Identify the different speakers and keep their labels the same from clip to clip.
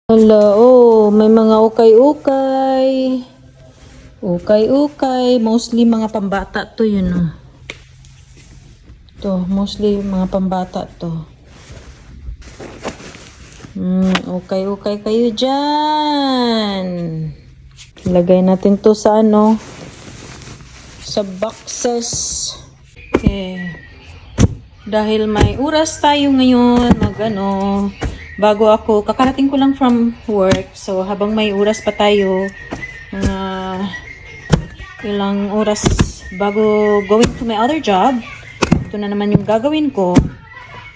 Speaker 1: Hala, oh, may mga ukay-ukay. Ukay-ukay. Mostly mga pambata to yun, oh. To, mostly mga pambata to. Ukay-ukay kayo dyan. Ilagay natin to sa ano, sa boxes. Okay. Dahil may oras tayo ngayon, bago ako, kakarating ko lang from work. So, habang may oras pa tayo, ilang oras bago going to my other job, ito na naman yung gagawin ko.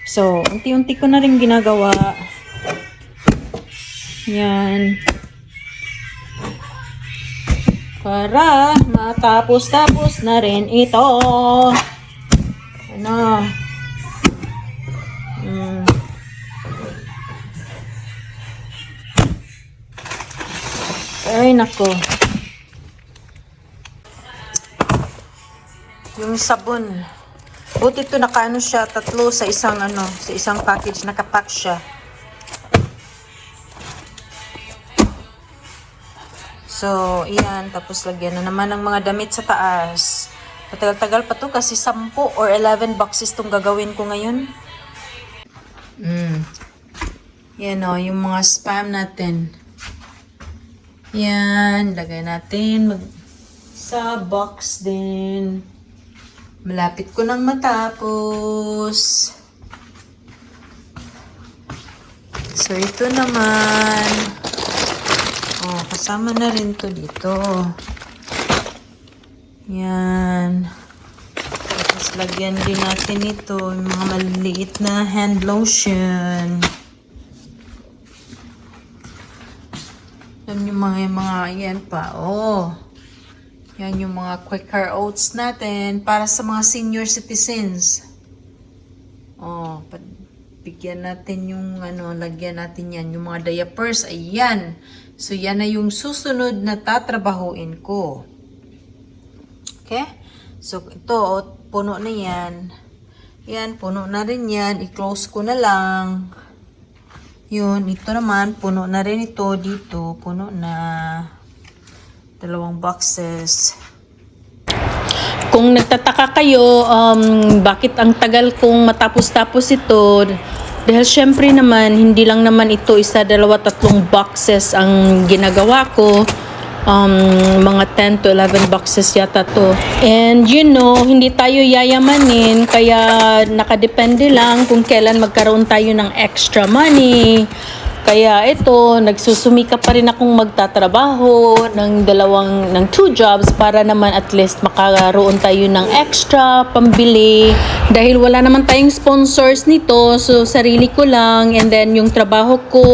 Speaker 1: So, unti-unti ko na rin ginagawa. Yan. Para matapos-tapos na rin ito. Ano? Ay, nako. Yung sabon. Buti ito nakaano siya, tatlo sa isang sa isang package, nakapack siya. So, iyan. Tapos lagyan na naman ng mga damit sa taas. Matagal-tagal pa to kasi 10 or 11 boxes tong gagawin ko ngayon. Yan o, yung mga spam natin. Yan, lagay natin sa box din. Malapit ko nang matapos. So, ito naman. Oh, kasama na rin to dito. Yan. Tapos, lagyan din natin ito, yung mga maliliit na hand lotion. Yan yung mga yan pa. Oh. Yan yung mga Quaker Oats natin para sa mga senior citizens. Oh, bigyan natin yung lagyan natin yan. Yung mga diapers, ayan. So, yan na yung susunod na tatrabahuin ko. Okay? So, ito, puno na yan. Yan, puno na rin yan. I-close ko na lang. Yun, ito naman, puno na rin ito dito. Puno na. 2 boxes. Kung nagtataka kayo, bakit ang tagal kong matapos-tapos ito, dahil syempre naman, hindi lang naman ito 1, 2, 3 boxes ang ginagawa ko. Mga 10 to 11 boxes yata to. And hindi tayo yayamanin, kaya nakadepende lang kung kailan magkaroon tayo ng extra money. Kaya ito, nagsusumika pa rin akong magtatrabaho ng 2 jobs para naman at least makaroon tayo ng extra pambili. Dahil wala naman tayong sponsors nito, so sarili ko lang. And then yung trabaho ko,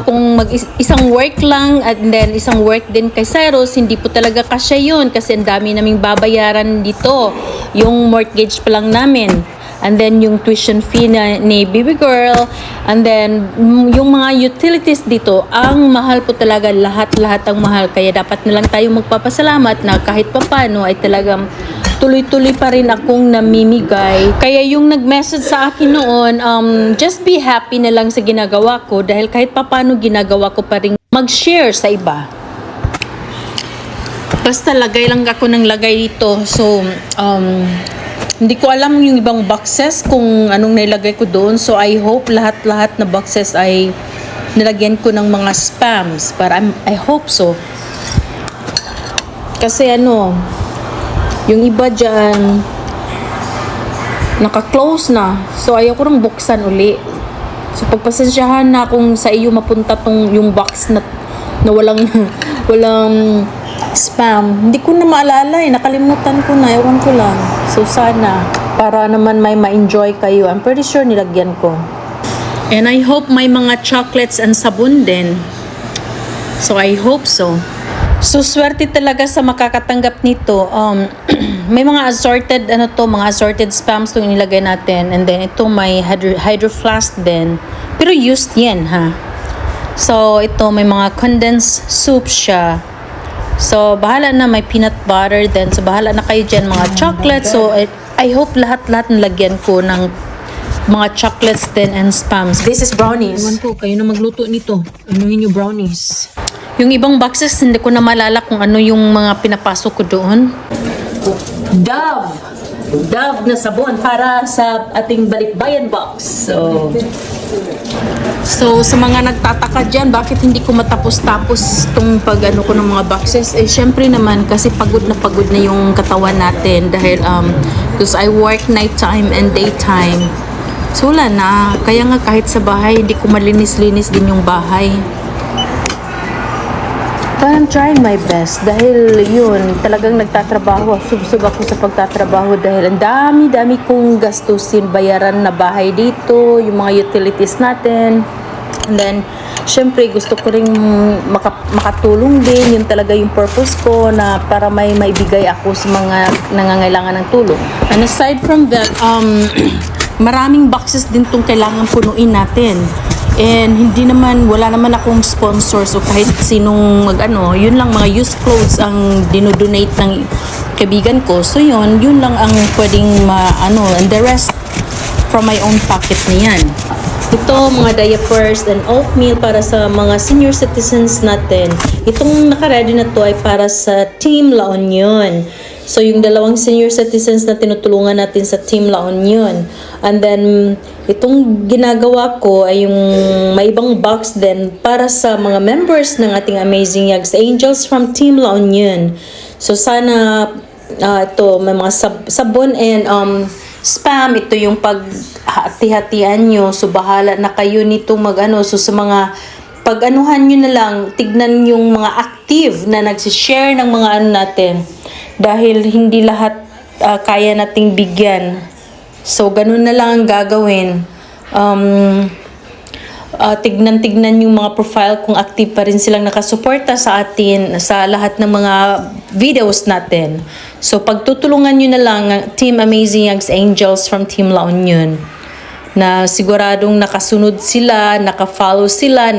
Speaker 1: kung isang work lang at then isang work din kay Cyrus, hindi po talaga kasya yun kasi ang dami naming babayaran dito. Yung mortgage pa lang namin. And then yung tuition fee ni baby girl. And then yung mga utilities dito, ang mahal po talaga, lahat ang mahal. Kaya dapat na lang tayo magpapasalamat na kahit papano ay talagang tuloy-tuloy pa rin akong namimigay. Kaya yung nag-message sa akin noon, just be happy na lang sa ginagawa ko dahil kahit papano ginagawa ko pa rin mag-share sa iba. Basta lagay lang ako ng lagay dito. So, hindi ko alam yung ibang boxes kung anong nailagay ko doon. So, I hope lahat-lahat na boxes ay nilagyan ko ng mga spams. I hope so. Kasi yung iba dyan, naka-close na. So, ayaw ko nang buksan uli. So, pagpasensyahan na kung sa iyo mapunta yung box na walang spam. Hindi ko na maalala nakalimutan ko na, ewan ko lang. So sana, para naman may ma-enjoy kayo. I'm pretty sure nilagyan ko. And I hope may mga chocolates and sabon din. So I hope so. So swerte talaga sa makakatanggap nito. May mga assorted mga assorted spams itong inilagay natin. And then ito may hydro flask din. Pero used yan ha. So ito may mga condensed soup siya. So, bahala na, may peanut butter din. So, bahala na kayo dyan, mga chocolate. So, I hope lahat nalagyan ko ng mga chocolates din and spams. This is brownies. Ewan ko, kayo na magluto nito. Ano yung brownies? Yung ibang boxes, hindi ko na malala kung ano yung mga pinapasok ko doon. Dove na sabon para sa ating balikbayan box. So sa mga nagtataka dyan, bakit hindi ko matapos-tapos itong pag-ano ko ng mga boxes? Eh, syempre naman, kasi pagod na yung katawan natin dahil, because I work nighttime and daytime. So wala na. Kaya nga kahit sa bahay, hindi ko malinis-linis din yung bahay. But I'm trying my best dahil yun, talagang nagtatrabaho. Subsub ako sa pagtatrabaho dahil ang dami-dami kong gastusin, bayaran na bahay dito, yung mga utilities natin. And then, syempre gusto ko ring makatulong din. Yun talaga yung purpose ko na para may maibigay ako sa mga nangangailangan ng tulong. And aside from that, maraming boxes din tong kailangan punuin natin. And wala naman akong sponsor, so kahit sinong yun lang mga used clothes ang dinodonate ng kaibigan ko. So yun lang ang pwedeng and the rest from my own pocket niyan. Ito, mga diapers and oatmeal para sa mga senior citizens natin. Itong naka-ready na to ay para sa Team La Union. So, yung dalawang senior citizens na tinutulungan natin sa Team La Union. And then, itong ginagawa ko ay yung may ibang box din para sa mga members ng ating Amazing Yags Angels from Team La Union. So, sana ito, may mga sabon and spam. Ito yung paghati-hatian nyo. So, bahala na kayo nito so sa mga pag-anuhan nyo na lang, tignan yung mga active na nagsishare ng mga natin. Dahil hindi lahat kaya nating bigyan. So, ganun na lang ang gagawin. Tignan yung mga profile kung active pa rin silang nakasuporta sa atin sa lahat ng mga videos natin. So, pagtutulungan nyo na lang ang Team Amazing Yags Angels from Team La Union. Na siguradong nakasunod sila, naka-follow sila,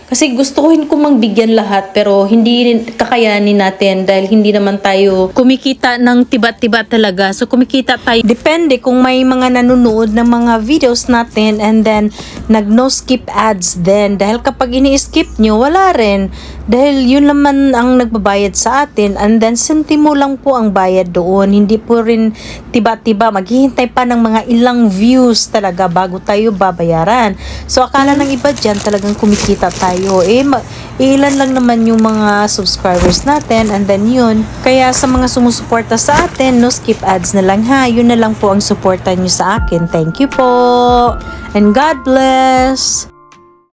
Speaker 1: kasi gustuhin ko bigyan lahat pero hindi kakayanin natin dahil hindi naman tayo kumikita ng tiba-tiba talaga. So kumikita tayo, depende kung may mga nanonood ng mga videos natin and then nag-no skip ads din. Dahil kapag ini-skip nyo, wala rin. Dahil yun naman ang nagbabayad sa atin and then sentimo lang po ang bayad doon. Hindi po rin tiba-tiba, maghihintay pa ng mga ilang views talaga bago tayo babayaran. So, akala ng iba dyan talagang kumikita tayo. Ilan lang naman yung mga subscribers natin and then yun. Kaya sa mga sumusuporta sa atin, no skip ads na lang ha. Yun na lang po ang suporta nyo sa akin. Thank you po. And God bless.